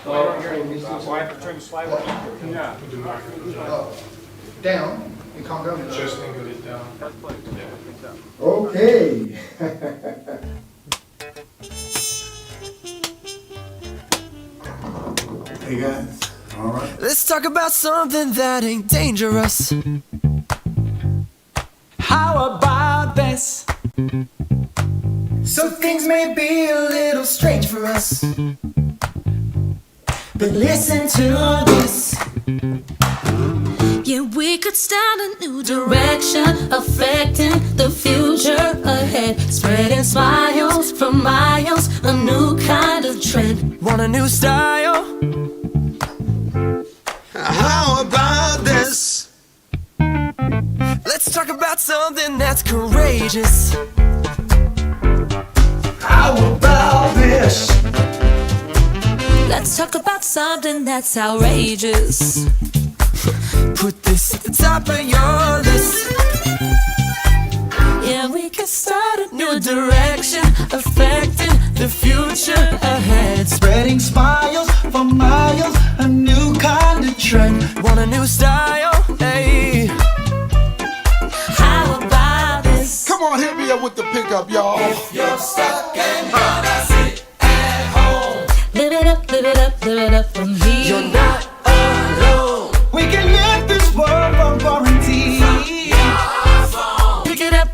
I have to turn the slide on? Yeah. Down. You can't go. Just angle it down. Okay. Hey guys. All right. Let's talk about something that ain't dangerous. How about this? So things may be a little strange for us, but listen to this. Yeah, we could start a new direction, affecting the future ahead, spreading smiles for miles, a new kind of trend. Want a new style? How about this? Let's talk about something that's courageous. How about this? Let's talk about something that's outrageous. Put this at the top of your list. Yeah, we could start a new New direction, affecting the future ahead. Spreading smiles for miles, a new kind of trend. Want a new style? Hey. How about this? Come on, hit me up with the pickup, y'all. You're stuck and gonna sit at home. Live it up, live it up, live it up from here. You're not alone. We can lift this world from quarantine. Pick it up,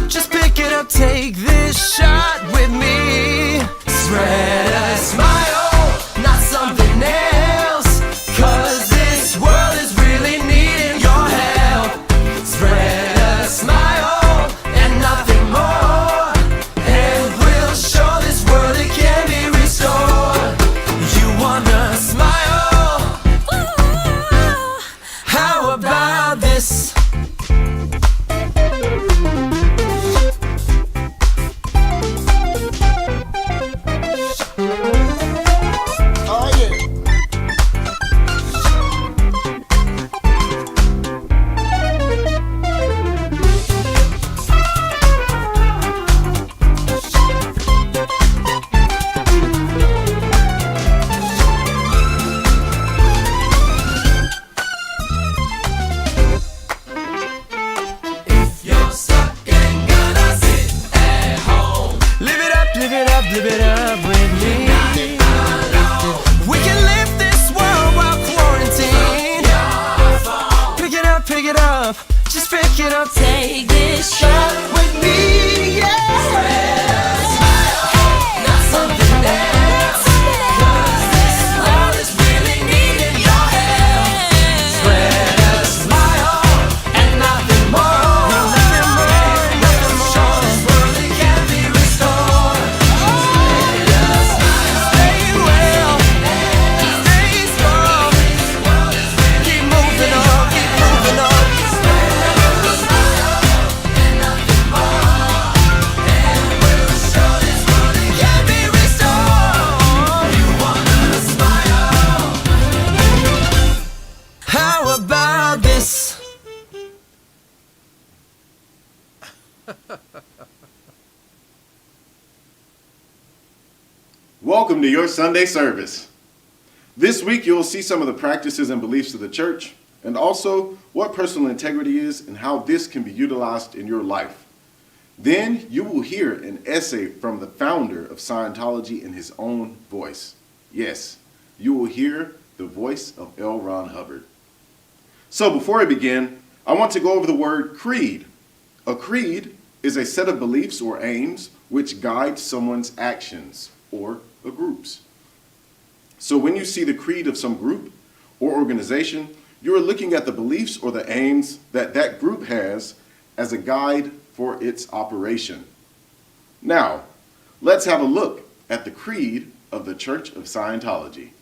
just pick it up. Take this shot with me. Spread a smile, not something else. 'Cause this world is really needing your help. Spread a smile and nothing more, and we'll show this world it can be restored. You wanna smile? How about this? Oh, yeah. If you're stuck and gonna sit at home, live it up, live it up, live it up with me. We can live this world while quarantined. Pick it up, just pick it up. Take this shot With me, yeah. Not something else. 'Cause this world is really needing your help. Spread a smile and nothing more. Nothing more, nothing more. This world it can be restored. Spread a smile. Stay well, stay strong. Keep moving on, keep moving on. Spread a smile and nothing more, and we'll show this world it can be restored. You wanna smile? How about this? Welcome to your Sunday service. This week you'll see some of the practices and beliefs of the church, and also what personal integrity is and how this can be utilized in your life. Then you will hear an essay from the founder of Scientology in his own voice. Yes, you will hear the voice of L. Ron Hubbard. So before I begin, I want to go over the word creed. A creed is a set of beliefs or aims which guide someone's actions or a group's. So when you see the creed of some group or organization, you are looking at the beliefs or the aims that that group has as a guide for its operation. Now, let's have a look at the creed of the Church of Scientology.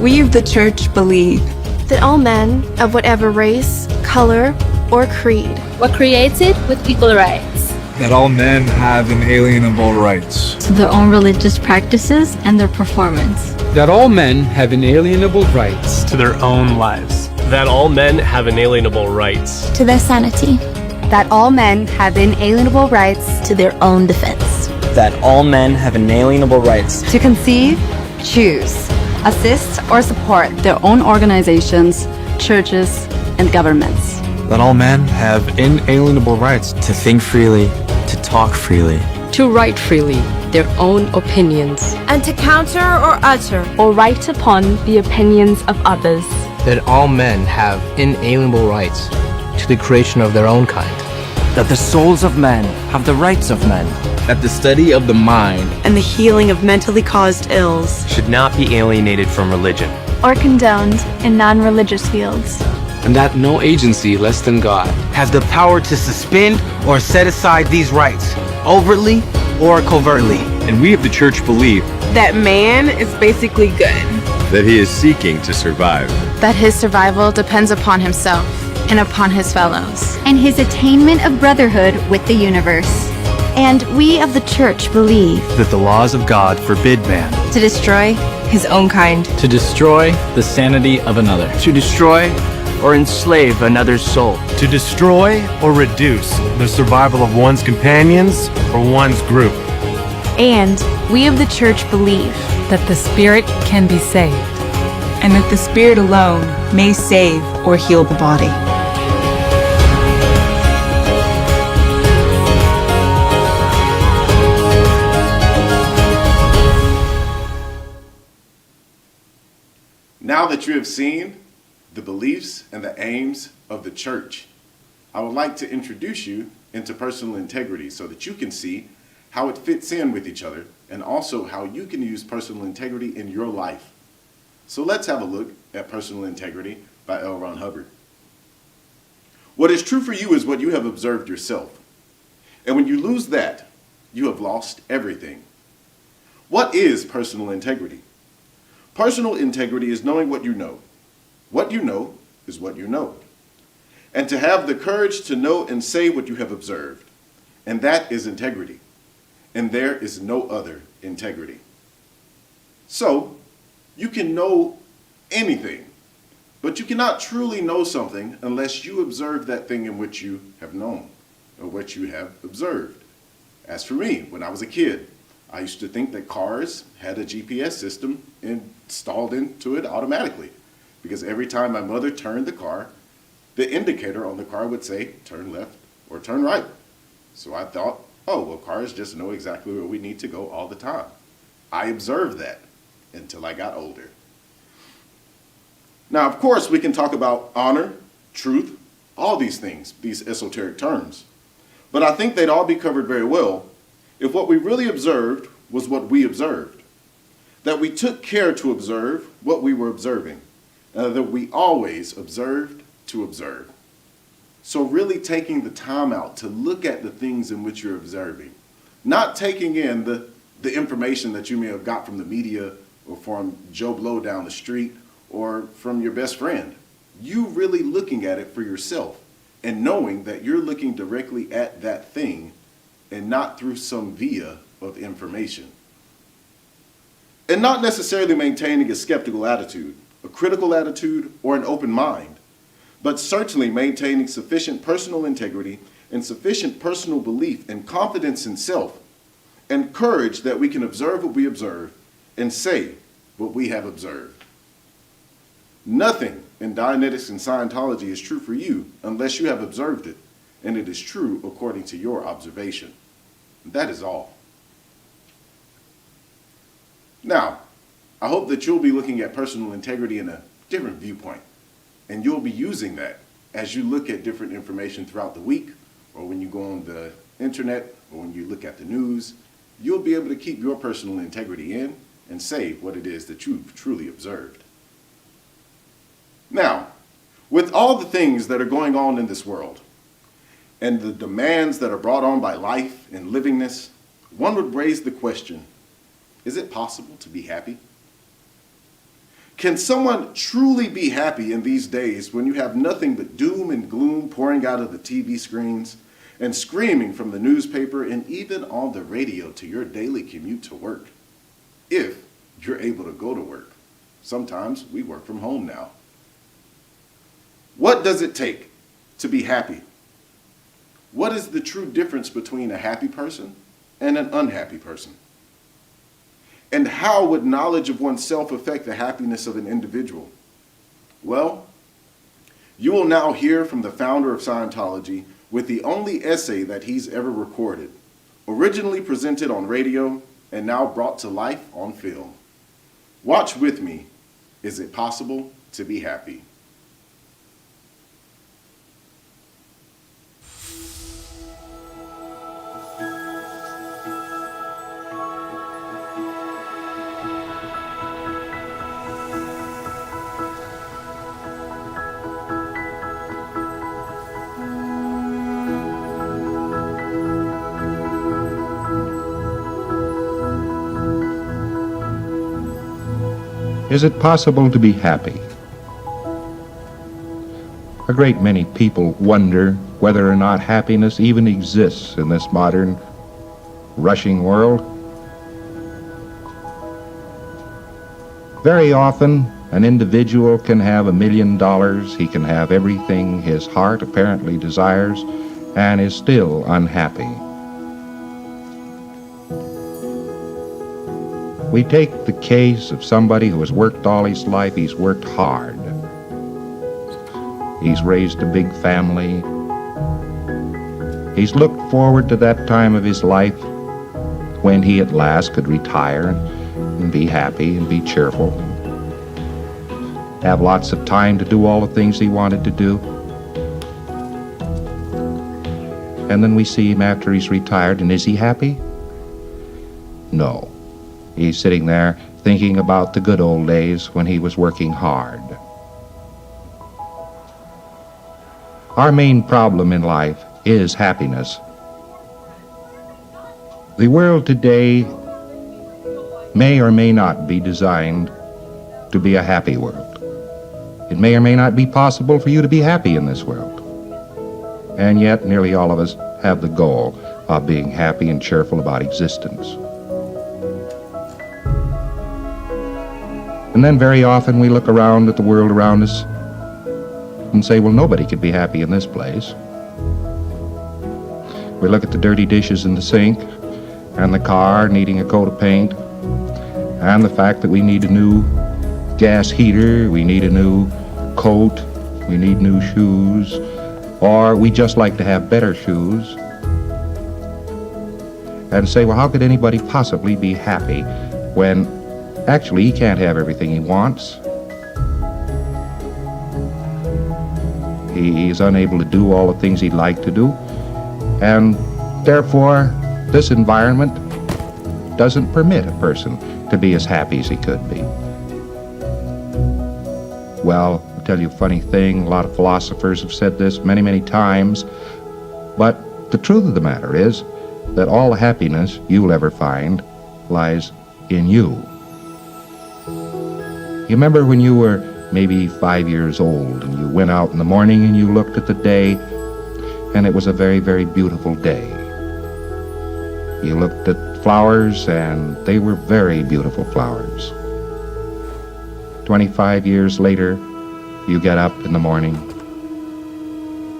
We of the Church believe that all men of whatever race, color, or creed were created with equal rights. That all men have inalienable rights. To their own religious practices and their performance. That all men have inalienable rights to their own lives. That all men have inalienable rights to their sanity. That all men have inalienable rights to their own defense. That all men have inalienable rights to conceive, choose, assist, or support their own organizations, churches, and governments. That all men have inalienable rights to think freely, to talk freely, to write freely their own opinions, and to counter or utter or write upon the opinions of others. That all men have inalienable rights to the creation of their own kind. That the souls of men have the rights of men. That the study of the mind and the healing of mentally caused ills should not be alienated from religion or condoned in non-religious fields. And that no agency less than God has the power to suspend or set aside these rights, overtly or covertly. And we of the church believe that man is basically good. That he is seeking to survive. That his survival depends upon himself and upon his fellows. And his attainment of brotherhood with the universe. And we of the church believe that the laws of God forbid man to destroy his own kind, to destroy the sanity of another, to destroy or enslave another's soul, to destroy or reduce the survival of one's companions or one's group. And we of the church believe that the spirit can be saved, and that the spirit alone may save or heal the body. Now that you have seen the beliefs and the aims of the church, I would like to introduce you into personal integrity so that you can see how it fits in with each other and also how you can use personal integrity in your life. So let's have a look at Personal Integrity by L. Ron Hubbard. What is true for you is what you have observed yourself. And when you lose that, you have lost everything. What is personal integrity? Personal integrity is knowing what you know. What you know is what you know. And to have the courage to know and say what you have observed. And that is integrity. And there is no other integrity. So, you can know anything, but you cannot truly know something unless you observe that thing in which you have known or what you have observed. As for me, when I was a kid, I used to think that cars had a GPS system installed into it automatically, because every time my mother turned the car, the indicator on the car would say turn left or turn right. So I thought, oh, well, cars just know exactly where we need to go all the time. I observed that until I got older. Now, of course, we can talk about honor, truth, all these things, these esoteric terms. But I think they'd all be covered very well if what we really observed was what we observed. That we took care to observe what we were observing. That we always observed to observe. So really taking the time out to look at the things in which you're observing. Not taking in the information that you may have got from the media or from Joe Blow down the street or from your best friend. You really looking at it for yourself and knowing that you're looking directly at that thing and not through some via of information. And not necessarily maintaining a skeptical attitude, a critical attitude, or an open mind, but certainly maintaining sufficient personal integrity and sufficient personal belief and confidence in self and courage that we can observe what we observe and say what we have observed. Nothing in Dianetics and Scientology is true for you unless you have observed it, and it is true according to your observation. That is all. Now, I hope that you'll be looking at personal integrity in a different viewpoint, and you'll be using that as you look at different information throughout the week, or when you go on the internet, or when you look at the news. You'll be able to keep your personal integrity in and say what it is that you've truly observed. Now, with all the things that are going on in this world, and the demands that are brought on by life and livingness, one would raise the question, is it possible to be happy? Can someone truly be happy in these days when you have nothing but doom and gloom pouring out of the TV screens and screaming from the newspaper and even on the radio to your daily commute to work? If You're able to go to work. Sometimes we work from home now. What does it take to be happy? What is the true difference between a happy person and an unhappy person? And how would knowledge of oneself affect the happiness of an individual? Well, you will now hear from the founder of Scientology with the only essay that he's ever recorded, originally presented on radio and now brought to life on film. Watch with me. Is it possible to be happy? Is it possible to be happy? A great many people wonder whether or not happiness even exists in this modern, rushing world. Very often, an individual can have $1 million, he can have everything his heart apparently desires, and is still unhappy. We take the case of somebody who has worked all his life. He's worked hard. He's raised a big family. He's looked forward to that time of his life when he at last could retire and be happy and be cheerful. Have lots of time to do all the things he wanted to do. And then we see him after he's retired, and is he happy? No. He's sitting there thinking about the good old days when he was working hard. Our main problem in life is happiness. The world today may or may not be designed to be a happy world. It may or may not be possible for you to be happy in this world. And yet, nearly all of us have the goal of being happy and cheerful about existence. And then very often we look around at the world around us and say, well, nobody could be happy in this place. We look at the dirty dishes in the sink, and the car needing a coat of paint, and the fact that we need a new gas heater, we need a new coat, we need new shoes, or we just like to have better shoes, and say, well, how could anybody possibly be happy when actually he can't have everything he wants? He's unable to do all the things he'd like to do, and therefore this environment doesn't permit a person to be as happy as he could be. Well, I'll tell you a funny thing, a lot of philosophers have said this many, many times, but the truth of the matter is that all the happiness you'll ever find lies in you. You remember when you were maybe 5 years old and you went out in the morning and you looked at the day and it was a very, very beautiful day. You looked at flowers and they were very beautiful flowers. 25 years later, you get up in the morning,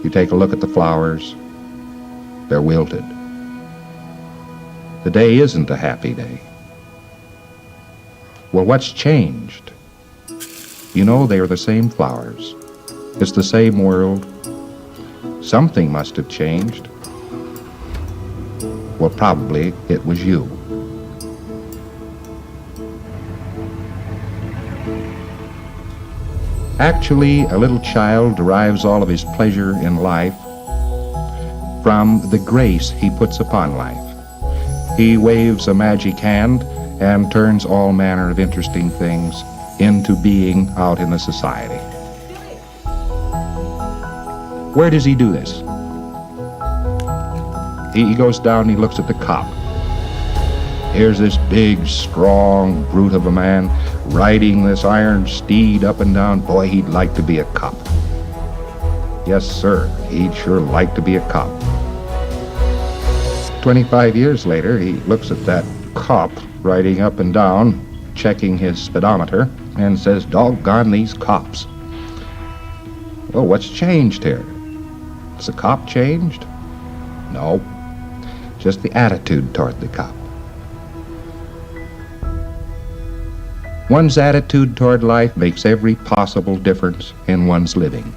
you take a look at the flowers, they're wilted. The day isn't a happy day. Well, what's changed? You know, they are the same flowers. It's the same world. Something must have changed. Well, probably it was you. Actually, a little child derives all of his pleasure in life from the grace he puts upon life. He waves a magic hand and turns all manner of interesting things into being out in the society. Where does he do this? He goes down and he looks at the cop. Here's this big, strong brute of a man riding this iron steed up and down. Boy, he'd like to be a cop. Yes, sir, he'd sure like to be a cop. 25 years later, he looks at that cop riding up and down, checking his speedometer and says, "Doggone these cops." Well, what's changed here? Has the cop changed? No, just the attitude toward the cop. One's attitude toward life makes every possible difference in one's living.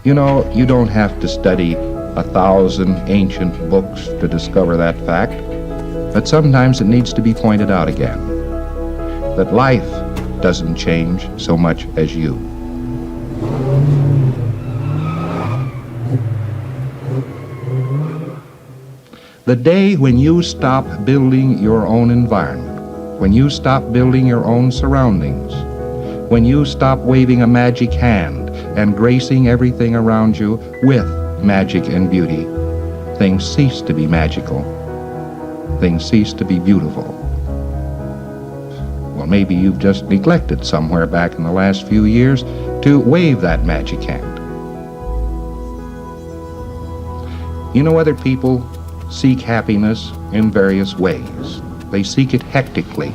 You know, you don't have to study 1,000 ancient books to discover that fact, but sometimes it needs to be pointed out again, that life doesn't change so much as you. The day when you stop building your own environment, when you stop building your own surroundings, when you stop waving a magic hand and gracing everything around you with magic and beauty, things cease to be magical. Things cease to be beautiful. Well, maybe you've just neglected somewhere back in the last few years to wave that magic hand. You know, other people seek happiness in various ways. They seek it hectically.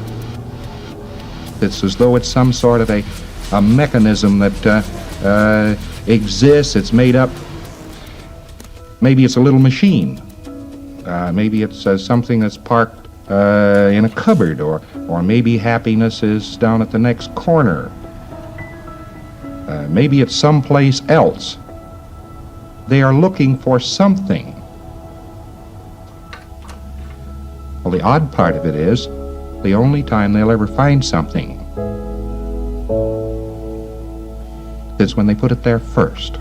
It's as though it's some sort of a mechanism that exists. It's made up. Maybe it's a little machine. Maybe it's something that's parked in a cupboard, or maybe happiness is down at the next corner. Maybe it's someplace else. They are looking for something. Well, the odd part of it is, the only time they'll ever find something is when they put it there first.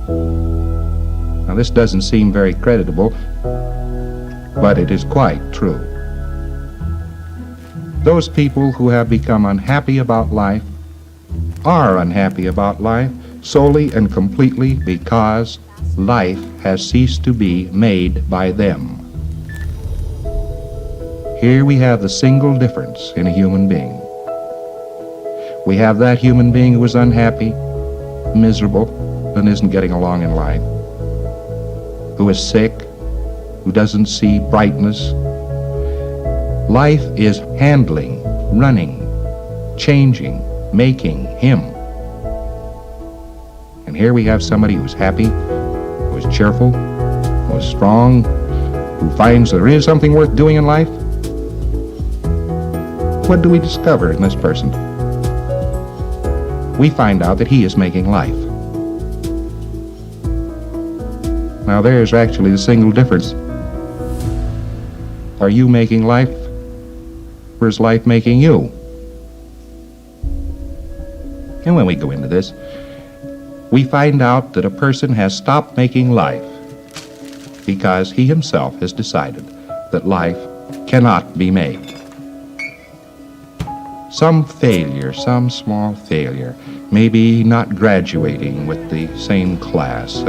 Now, this doesn't seem very creditable, but it is quite true. Those people who have become unhappy about life are unhappy about life solely and completely because life has ceased to be made by them. Here we have the single difference in a human being. We have that human being who is unhappy, miserable, and isn't getting along in life, who is sick, who doesn't see brightness. Life is handling, running, changing, making him. And here we have somebody who's happy, who is cheerful, who is strong, who finds there is something worth doing in life. What do we discover in this person? We find out that he is making life. Now there's actually the single difference. Are you making life, or is life making you? And when we go into this, we find out that a person has stopped making life because he himself has decided that life cannot be made. Some failure, some small failure, maybe not graduating with the same class,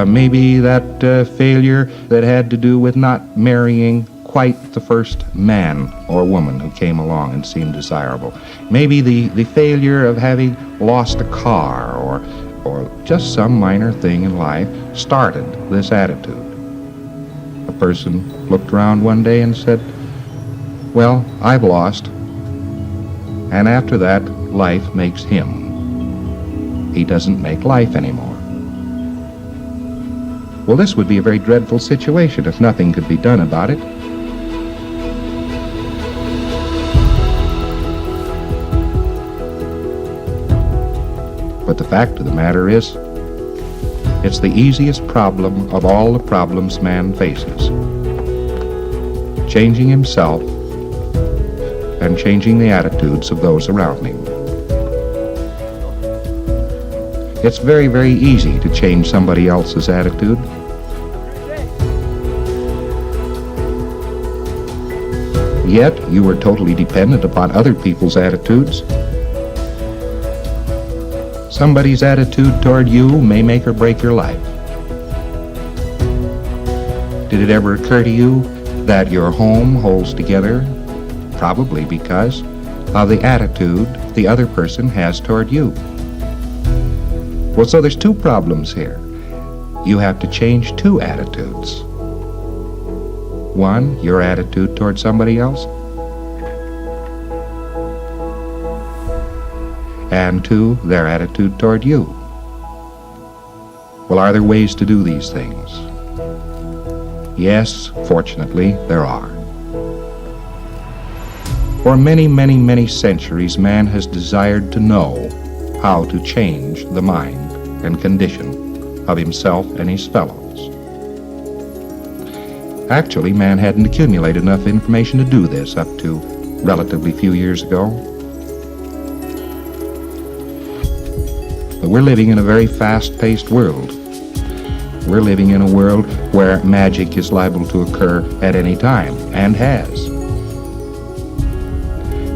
maybe that failure that had to do with not marrying quite the first man or woman who came along and seemed desirable. Maybe the failure of having lost a car, or just some minor thing in life started this attitude. A person looked around one day and said, "Well, I've lost." And after that, life makes him. He doesn't make life anymore. Well, this would be a very dreadful situation if nothing could be done about it. But the fact of the matter is, it's the easiest problem of all the problems man faces. Changing himself and changing the attitudes of those around him. It's very, very easy to change somebody else's attitude. Yet you are totally dependent upon other people's attitudes. Somebody's attitude toward you may make or break your life. Did it ever occur to you that your home holds together? Probably because of the attitude the other person has toward you. Well, so there's two problems here. You have to change two attitudes. One, your attitude toward somebody else. And two, their attitude toward you. Well, are there ways to do these things? Yes, fortunately, there are. For many, many, many centuries, man has desired to know how to change the mind and condition of himself and his fellows. Actually, man hadn't accumulated enough information to do this up to relatively few years ago. But we're living in a very fast-paced world. We're living in a world where magic is liable to occur at any time, and has.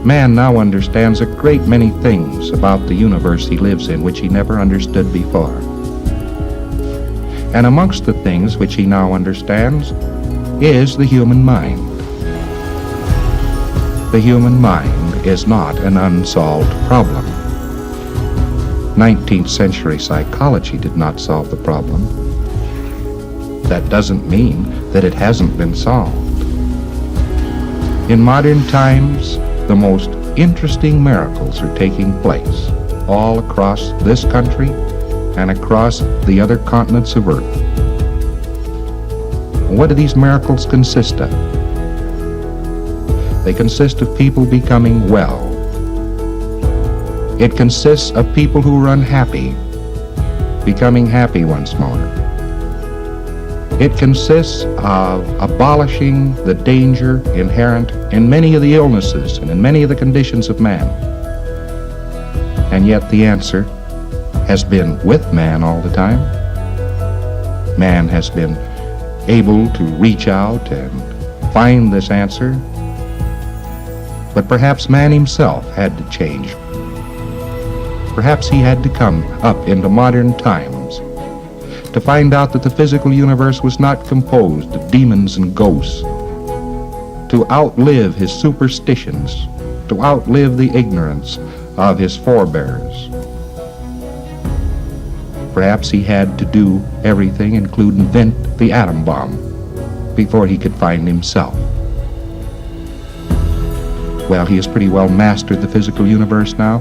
Man now understands a great many things about the universe he lives in which he never understood before. And amongst the things which he now understands is the human mind. The human mind is not an unsolved problem. 19th century psychology did not solve the problem. That doesn't mean that it hasn't been solved. In modern times, the most interesting miracles are taking place all across this country and across the other continents of Earth. What do these miracles consist of? They consist of people becoming well. It consists of people who were unhappy becoming happy once more. It consists of abolishing the danger inherent in many of the illnesses and in many of the conditions of man. And yet the answer has been with man all the time. Man has been able to reach out and find this answer. But perhaps man himself had to change. Perhaps he had to come up into modern times to find out that the physical universe was not composed of demons and ghosts, to outlive his superstitions, to outlive the ignorance of his forebears. Perhaps he had to do everything, including invent the atom bomb, before he could find himself. Well, he has pretty well mastered the physical universe now.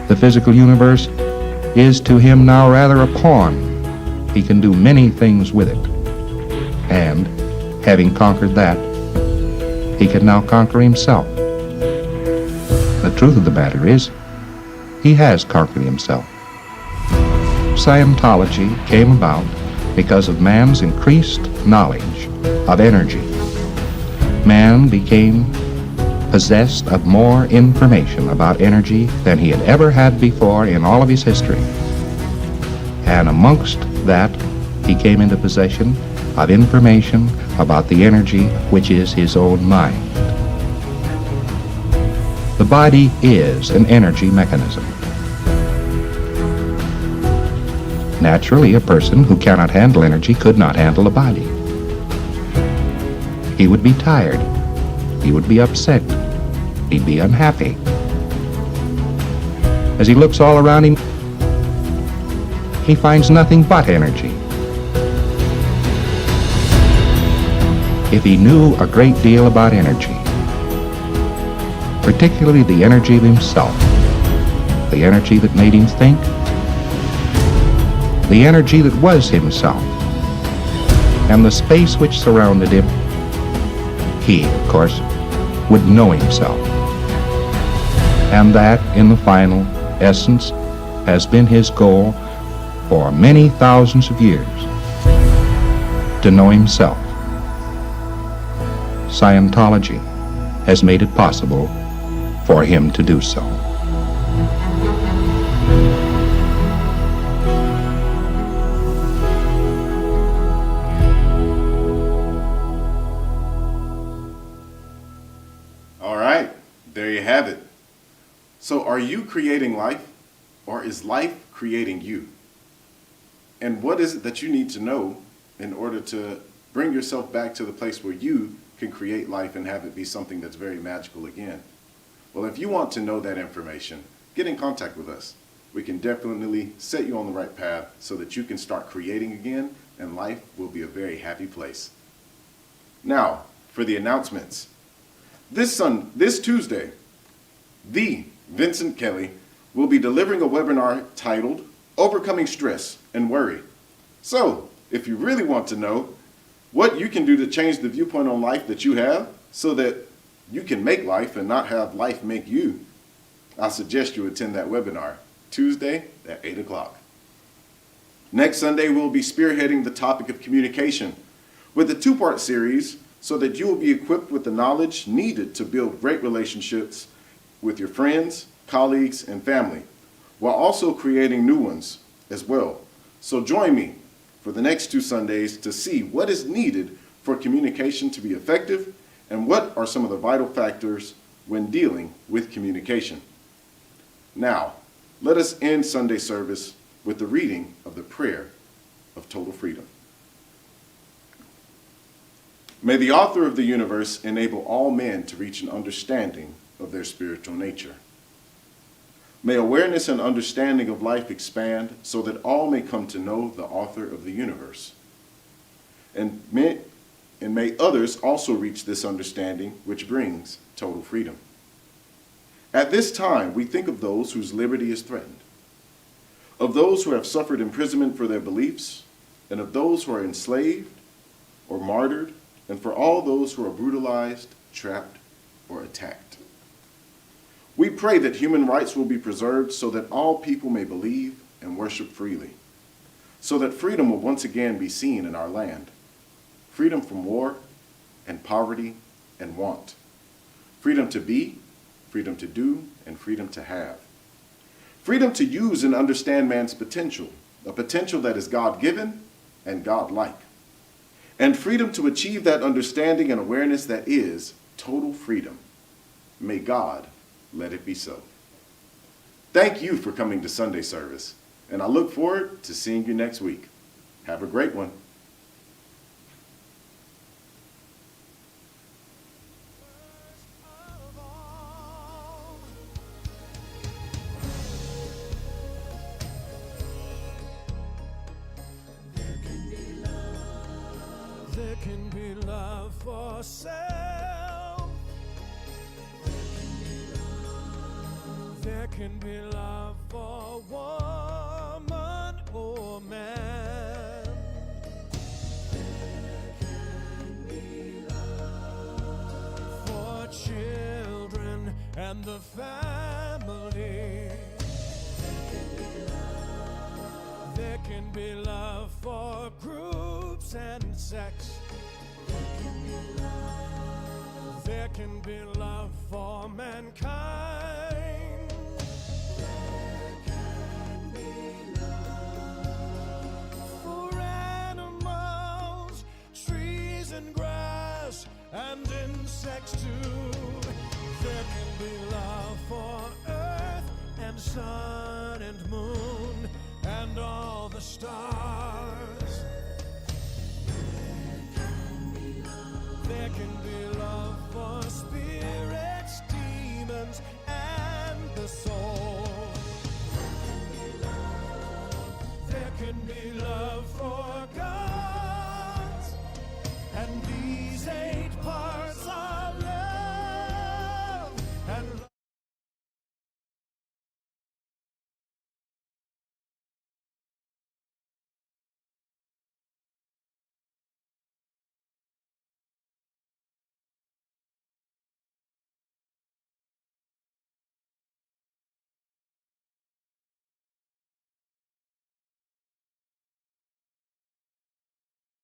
The physical universe is to him now rather a pawn. He can do many things with it. And, having conquered that, he can now conquer himself. The truth of the matter is, he has conquered himself. Scientology came about because of man's increased knowledge of energy. Man became possessed of more information about energy than he had ever had before in all of his history. And amongst that, he came into possession of information about the energy which is his own mind. The body is an energy mechanism. Naturally, a person who cannot handle energy could not handle a body. He would be tired. He would be upset. He'd be unhappy. As he looks all around him, he finds nothing but energy. If he knew a great deal about energy, particularly the energy of himself, the energy that made him think, the energy that was himself, and the space which surrounded him, he, of course, would know himself. And that, in the final essence, has been his goal for many thousands of years, to know himself. Scientology has made it possible for him to do so. All right, there you have it. So are you creating life, or is life creating you? And what is it that you need to know in order to bring yourself back to the place where you can create life and have it be something that's very magical again? Well, if you want to know that information, get in contact with us. We can definitely set you on the right path so that you can start creating again, and life will be a very happy place. Now, for the announcements. This Tuesday, the Vincent Kelly will be delivering a webinar titled Overcoming Stress and Worry. So, if you really want to know what you can do to change the viewpoint on life that you have so that you can make life and not have life make you, I suggest you attend that webinar Tuesday at 8 o'clock. Next Sunday, we'll be spearheading the topic of communication with a two-part series so that you will be equipped with the knowledge needed to build great relationships with your friends, colleagues, and family, while also creating new ones as well. So join me for the next 2 Sundays to see what is needed for communication to be effective and what are some of the vital factors when dealing with communication. Now, let us end Sunday service with the reading of the prayer of total freedom. May the author of the universe enable all men to reach an understanding of their spiritual nature. May awareness and understanding of life expand so that all may come to know the author of the universe. And may others also reach this understanding which brings total freedom. At this time, we think of those whose liberty is threatened, of those who have suffered imprisonment for their beliefs, and of those who are enslaved or martyred, and for all those who are brutalized, trapped, or attacked. We pray that human rights will be preserved so that all people may believe and worship freely, so that freedom will once again be seen in our land. Freedom from war and poverty and want. Freedom to be, freedom to do, and freedom to have. Freedom to use and understand man's potential, a potential that is God-given and God-like. And freedom to achieve that understanding and awareness that is total freedom. May God let it be so. Thank you for coming to Sunday service, and I look forward to seeing you next week. Have a great one. There can be love for self. There can be love for woman or man. There can be love for children and the family. There can be love for groups and sex. There can be love for mankind. There can be love for animals, trees and grass, and insects too. There can be love for earth and sun and moon and all the stars. There can be love for spirits, demons, and the soul.